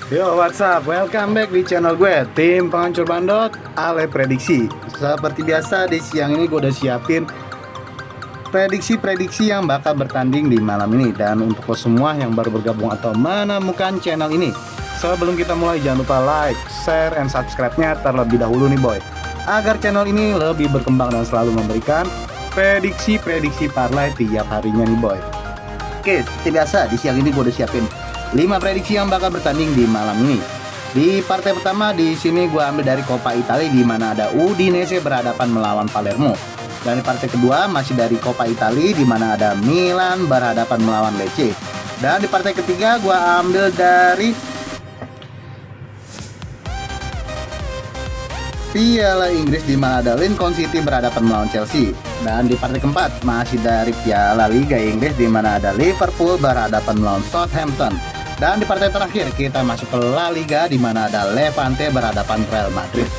Yo, what's up? Welcome back di channel gue, tim penghancur bandot Ale Prediksi. Seperti biasa di siang ini gue udah siapin prediksi-prediksi yang bakal bertanding di malam ini. Dan untuk lo semua yang baru bergabung atau menemukan channel ini, sebelum kita mulai jangan lupa like, share, and subscribe-nya terlebih dahulu nih boy, agar channel ini lebih berkembang dan selalu memberikan prediksi-prediksi parlay tiap harinya nih boy. Oke, seperti biasa di siang ini gue udah siapin 5 prediksi yang bakal bertanding di malam ini. Di partai pertama di sini gue ambil dari Coppa Italia di mana ada Udinese berhadapan melawan Palermo. Dan di partai kedua masih dari Coppa Italia di mana ada Milan berhadapan melawan Lecce. Dan di partai ketiga gue ambil dari Piala Inggris di mana ada Lincoln City berhadapan melawan Chelsea. Dan di partai keempat masih dari Piala Liga Inggris di mana ada Liverpool berhadapan melawan Southampton. Dan di partai terakhir kita masuk ke La Liga di mana ada Levante berhadapan Real Madrid.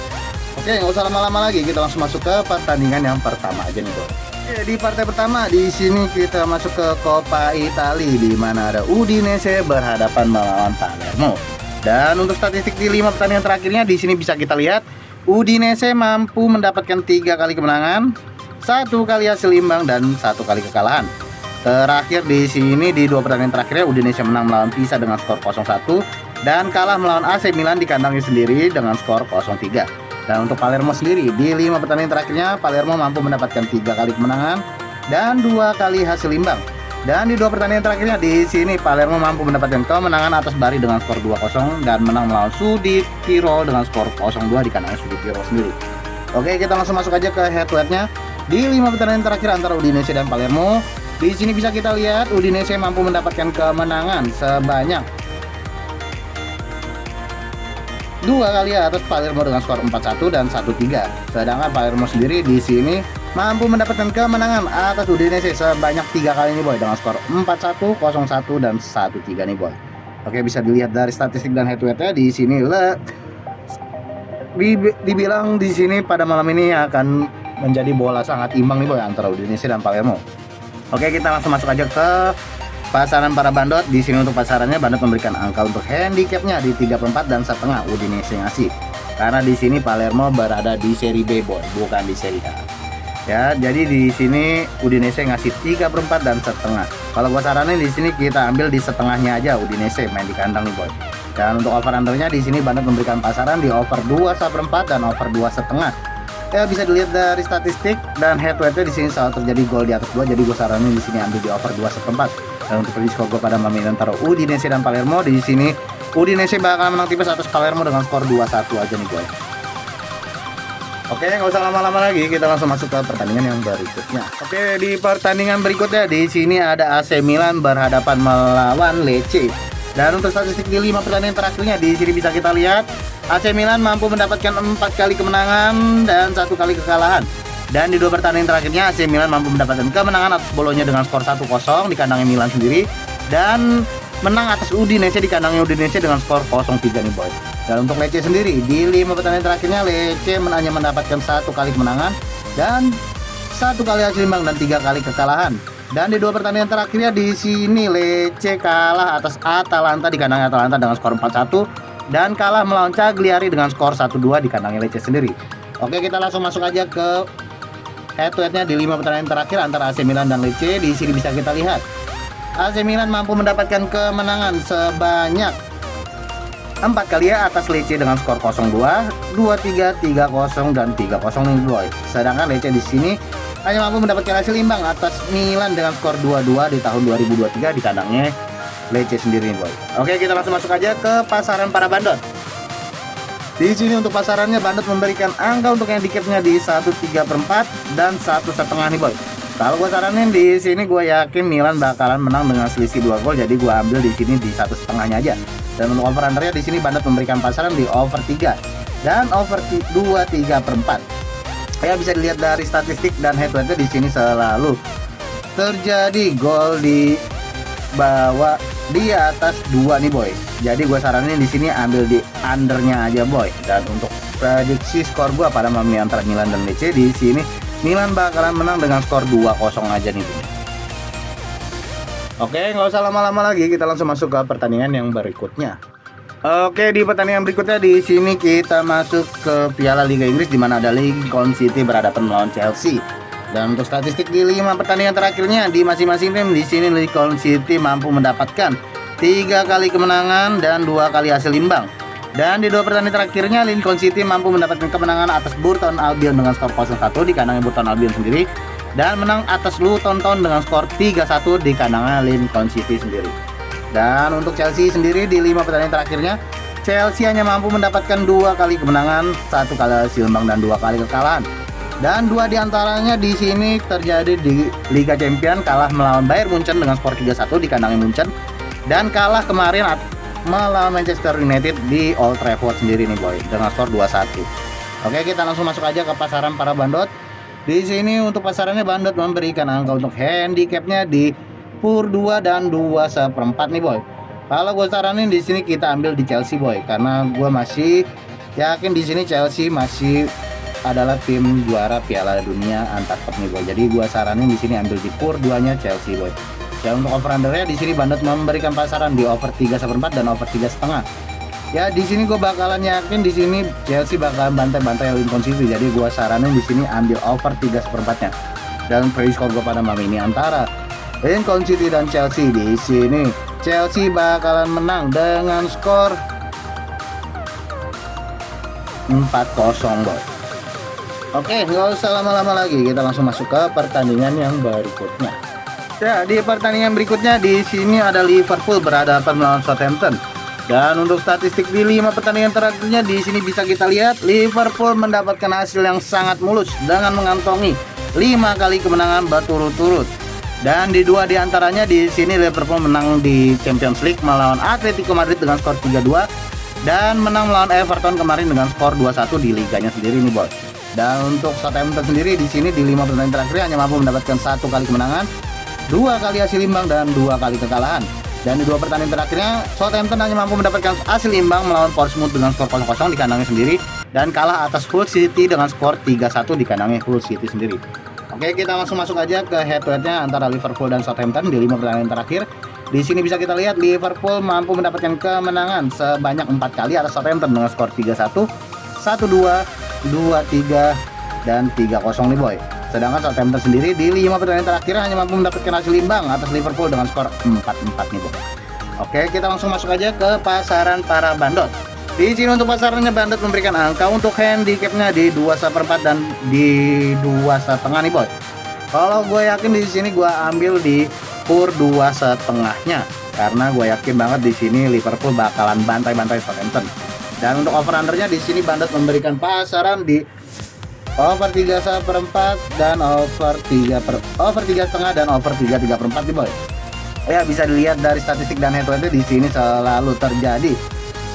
Oke, nggak usah lama-lama lagi, kita langsung masuk ke pertandingan yang pertama aja nih bro. Oke, di partai pertama di sini kita masuk ke Coppa Italia di mana ada Udinese berhadapan melawan Palermo. Dan untuk statistik di 5 pertandingan terakhirnya di sini bisa kita lihat Udinese mampu mendapatkan 3 kali kemenangan, 1 kali hasil imbang dan 1 kali kekalahan. Terakhir di sini di 2 pertandingan terakhirnya Udinese menang melawan Pisa dengan skor 0-1 dan kalah melawan AC Milan di kandangnya sendiri dengan skor 0-3. Dan untuk Palermo sendiri di 5 pertandingan terakhirnya Palermo mampu mendapatkan 3 kali kemenangan dan 2 kali hasil imbang. Dan di 2 pertandingan terakhirnya di sini Palermo mampu mendapatkan kemenangan atas Bari dengan skor 2-0 dan menang melawan Sudi Tirol dengan skor 0-2 di kandangnya Sudi Tirol sendiri. Oke, kita langsung masuk aja ke head to head-nya. Di 5 pertandingan terakhir antara Udinese dan Palermo, di sini bisa kita lihat Udinese mampu mendapatkan kemenangan sebanyak 2 kali atas Palermo dengan skor 4-1 dan 1-3. Sedangkan Palermo sendiri di sini mampu mendapatkan kemenangan atas Udinese sebanyak 3 kali nih boy dengan skor 4-1, 0-1 dan 1-3 nih boy. Oke, bisa dilihat dari statistik dan head to head-nya di sini dibilang di sini pada malam ini akan menjadi bola sangat imbang nih boy antara Udinese dan Palermo. Oke, kita langsung masuk aja ke pasaran para bandot. Di sini untuk pasarannya bandot memberikan angka untuk handicapnya di 3/4 dan setengah Udinese ngasih. Karena di sini Palermo berada di seri B boy, bukan di seri A. Ya, jadi di sini Udinese ngasih 3/4 dan setengah. Kalau gua saranin di sini kita ambil di setengahnya aja Udinese main di kandang nih boy. Dan untuk over undernya di sini bandot memberikan pasaran di over 2/4 dan over 2,5. Ya, bisa dilihat dari statistik dan head to head-nya di sini selalu terjadi gol di atas 2, jadi gue saranin di sini ambil di over 2,4. Dan untuk prediksi skor gue pada malam ini antara Udinese dan Palermo, di sini Udinese bakal menang tipis atas Palermo dengan skor 2-1 aja nih gue. Oke, nggak usah lama-lama lagi, kita langsung masuk ke pertandingan yang berikutnya. Oke, di pertandingan berikutnya di sini ada AC Milan berhadapan melawan Lecce. Dan untuk statistik di 5 pertandingan terakhirnya di sini bisa kita lihat AC Milan mampu mendapatkan 4 kali kemenangan dan 1 kali kekalahan. Dan di 2 pertandingan terakhirnya AC Milan mampu mendapatkan kemenangan atas Bologna dengan skor 1-0 di kandangnya Milan sendiri dan menang atas Udinese di kandangnya Udinese dengan skor 0-3 nih boy. Dan untuk Lecce sendiri di 5 pertandingan terakhirnya Lecce hanya mendapatkan 1 kali kemenangan dan 1 kali hasil imbang dan 3 kali kekalahan. Dan di 2 pertandingan terakhirnya di sini Lecce kalah atas Atalanta di kandangnya Atalanta dengan skor 4-1 dan kalah melawan Cagliari dengan skor 1-2 di kandangnya Lecce sendiri. Oke, kita langsung masuk aja ke head to head-nya di 5 pertandingan terakhir antara AC Milan dan Lecce. Di sini bisa kita lihat AC Milan mampu mendapatkan kemenangan sebanyak 4 kali ya atas Lecce dengan skor 0-2, 2-3, 3-0 dan 3-0 nih boy. Sedangkan Lecce di sini hanya mampu mendapatkan hasil imbang atas Milan dengan skor 2-2 di tahun 2023 di kandangnya Lecce sendiri boy. Oke, kita langsung masuk aja ke pasaran para bandot. Di sini untuk pasarannya bandot memberikan angka untuk handicapnya di 1/3/4 dan 1,5 nih boy. Kalau gue saranin di sini gue yakin Milan bakalan menang dengan selisih 2 gol, jadi gue ambil di sini di 1,5-nya aja. Dan untuk over undernya di sini bandot memberikan pasaran di over 3 dan over 2/3/4. Ya, bisa dilihat dari statistik dan head to head di sini selalu terjadi gol di bawah di atas 2 nih boy. Jadi gue saranin di sini ambil di undernya aja boy. Dan untuk prediksi skor gue pada malam ini antara Milan dan Lecce, di sini Milan bakalan menang dengan skor 2-0 aja nih boy. Oke, nggak usah lama-lama lagi, kita langsung masuk ke pertandingan yang berikutnya. Oke, di pertandingan berikutnya di sini kita masuk ke Piala Liga Inggris di mana ada Lincoln City berhadapan melawan Chelsea. Dan untuk statistik di 5 pertandingan terakhirnya di masing-masing tim di sini Lincoln City mampu mendapatkan 3 kali kemenangan dan 2 kali hasil imbang. Dan di 2 pertandingan terakhirnya Lincoln City mampu mendapatkan kemenangan atas Burton Albion dengan skor 0-1 di kandangnya Burton Albion sendiri dan menang atas Luton Town dengan skor 3-1 di kandangnya Lincoln City sendiri. Dan untuk Chelsea sendiri di 5 pertandingan terakhirnya Chelsea hanya mampu mendapatkan 2 kali kemenangan, 1 kali hasil imbang dan 2 kali kekalahan. Dan 2 diantaranya di sini terjadi di Liga Champions, kalah melawan Bayern Munchen dengan skor 3-1 di kandangnya Munchen dan kalah kemarin melawan Manchester United di Old Trafford sendiri nih boy dengan skor 2-1. Oke, kita langsung masuk aja ke pasaran para bandot. Di sini untuk pasarannya bandot memberikan angka untuk handicapnya di PUR 2 dan 2/4 nih boy. Kalau gue saranin di sini kita ambil di Chelsea boy, karena gue masih yakin di sini Chelsea masih adalah tim juara Piala Dunia antar klub nih boy. Jadi gue saranin di sini ambil di PUR 2-nya Chelsea boy. Dan untuk over undernya di sini bandot memberikan pasaran di over 3/4 dan over 3,5. Ya di sini gue bakalan yakin di sini Chelsea bakalan bantai-bantai Lincoln City. Jadi gue saranin di sini ambil over 3/4-nya. Dan prediksi skor gue pada malam ini antara Lincoln City dan Chelsea. Di sini Chelsea bakalan menang dengan skor 4-0 boy. Oke, nggak usah lama-lama lagi, kita langsung masuk ke pertandingan yang berikutnya. Ya, di pertandingan berikutnya di sini ada Liverpool berhadapan melawan Southampton. Dan untuk statistik di 5 pertandingan terakhirnya di sini bisa kita lihat Liverpool mendapatkan hasil yang sangat mulus dengan mengantongi 5 kali kemenangan berturut-turut. Dan di 2 diantaranya di sini Liverpool menang di Champions League melawan Atletico Madrid dengan skor 3-2 dan menang melawan Everton kemarin dengan skor 2-1 di liganya sendiri nih bos. Dan untuk Southampton sendiri di sini di 5 pertandingan terakhir hanya mampu mendapatkan 1 kali kemenangan, 2 kali hasil imbang dan 2 kali kekalahan. Dan di 2 pertandingan terakhirnya Southampton hanya mampu mendapatkan hasil imbang melawan Portsmouth dengan skor 0-0 di kandangnya sendiri dan kalah atas Hull City dengan skor 3-1 di kandangnya Hull City sendiri. Oke, kita langsung masuk aja ke head-to-headnya antara Liverpool dan Southampton di 5 pertandingan terakhir. Di sini bisa kita lihat Liverpool mampu mendapatkan kemenangan sebanyak 4 kali atas Southampton dengan skor 3-1, 1-2, 2-3 dan 3-0 nih boy. Sedangkan Southampton sendiri di 5 pertandingan terakhir hanya mampu mendapatkan hasil imbang atas Liverpool dengan skor 4-4 nih boy. Oke, kita langsung masuk aja ke pasaran para bandot. Di sini untuk pasarannya bandot memberikan angka untuk handicapnya di 2/4 dan di 2,5 nih boy. Kalau gue yakin di sini gue ambil di PUR 2,5-nya karena gue yakin banget di sini Liverpool bakalan bantai-bantai Southampton. Dan untuk over undernya di sini bandot memberikan pasaran di over 3/4 dan over 3,5 dan over 3/4 nih boy. Ya bisa dilihat dari statistik dan head-to-head di sini selalu terjadi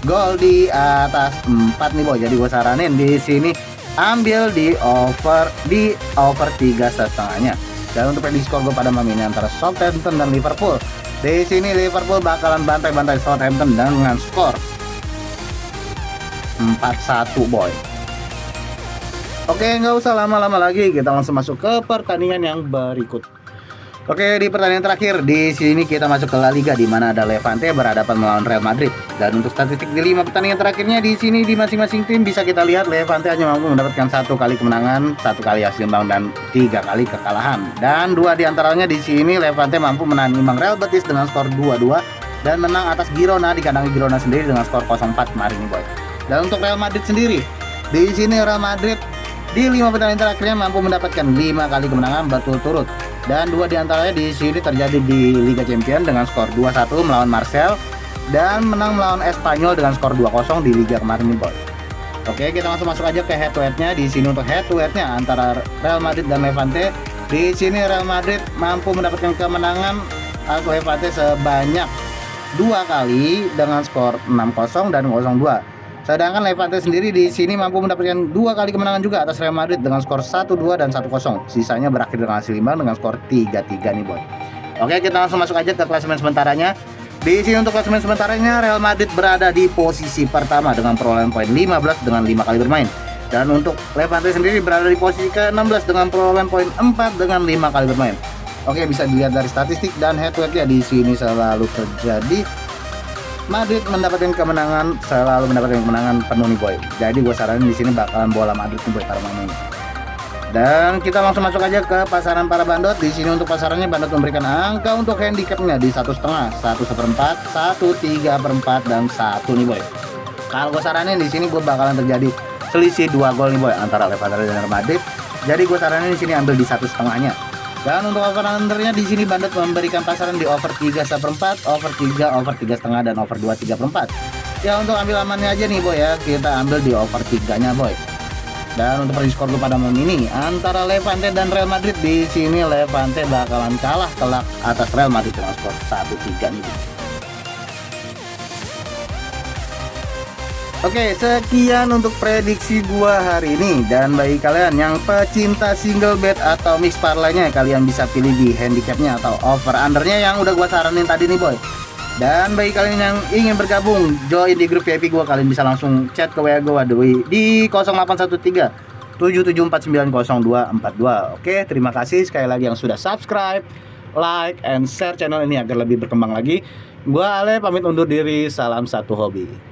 gol di atas 4 nih boy. Jadi gue saranin di sini ambil di over 3,5-nya. Dan untuk prediksi skor gue pada malam ini antara Southampton dan Liverpool. Di sini Liverpool bakalan bantai-bantai Southampton dengan skor 4-1 boy. Oke, nggak usah lama-lama lagi, kita langsung masuk ke pertandingan yang berikut. Oke, di pertandingan terakhir di sini kita masuk ke La Liga di mana ada Levante berhadapan melawan Real Madrid. Dan untuk statistik di 5 pertandingan terakhirnya di sini di masing-masing tim bisa kita lihat Levante hanya mampu mendapatkan 1 kali kemenangan, 1 kali hasil imbang dan 3 kali kekalahan. Dan 2 diantaranya di sini Levante mampu menahan imbang Real Betis dengan skor 2-2 dan menang atas Girona di kandang Girona sendiri dengan skor 0-4 kemarin nih boy. Dan untuk Real Madrid sendiri di sini Real Madrid di 5 pertandingan terakhirnya mampu mendapatkan 5 kali kemenangan berturut-turut. Dan 2 diantaranya di sini terjadi di Liga Champions dengan skor 2-1 melawan Marseille dan menang melawan Espanyol dengan skor 2-0 di Liga kemarin nih boy. Oke, kita langsung masuk aja ke head-to-headnya. Di sini untuk head-to-headnya antara Real Madrid dan Levante. Di sini Real Madrid mampu mendapatkan kemenangan atas Levante sebanyak 2 kali dengan skor 6-0 dan 0-2. Sedangkan Levante sendiri di sini mampu mendapatkan 2 kali kemenangan juga atas Real Madrid dengan skor 1-2 dan 1-0. Sisanya berakhir dengan hasil imbang dengan skor 3-3 nih boy. Oke, kita langsung masuk aja ke klasemen sementaranya. Di sini untuk klasemen sementaranya Real Madrid berada di posisi pertama dengan perolehan poin 15 dengan 5 kali bermain. Dan untuk Levante sendiri berada di posisi ke-16 dengan perolehan poin 4 dengan 5 kali bermain. Oke, bisa dilihat dari statistik dan head-to-headnya di sini selalu terjadi Madrid mendapatkan kemenangan, selalu mendapatkan kemenangan penuh nih boy. Jadi gue saranin di sini bakalan bola Madrid nih boy para main. Dan kita langsung masuk aja ke pasaran para bandot. Di sini untuk pasarannya bandot memberikan angka untuk handicapnya di 1,5, 1/4, 1/3/4 dan 1 nih boy. Kalau gue saranin di sini gue bakalan terjadi selisih 2 gol nih boy antara Levante dan Real Madrid. Jadi gue saranin di sini ambil di 1,5-nya. Dan untuk over undernya di sini bandot memberikan pasaran di over 3/4, over 3, over 3,5 dan over 2 3/4. Ya untuk ambil amannya aja nih boy ya, kita ambil di over 3-nya boy. Dan untuk prediksi skor pada malam ini antara Levante dan Real Madrid, di sini Levante bakalan kalah telak atas Real Madrid dengan skor 1-3 nih. Oke, sekian untuk prediksi gua hari ini. Dan bagi kalian yang pecinta single bet atau mix parlay-nya, kalian bisa pilih di handicapnya atau over undernya yang udah gua saranin tadi nih boy. Dan bagi kalian yang ingin bergabung join di grup VIP gua, kalian bisa langsung chat ke WA gua di 0813 77490242. Oke, terima kasih sekali lagi yang sudah subscribe, like, and share channel ini agar lebih berkembang lagi. Gua Ale pamit undur diri, salam satu hobi.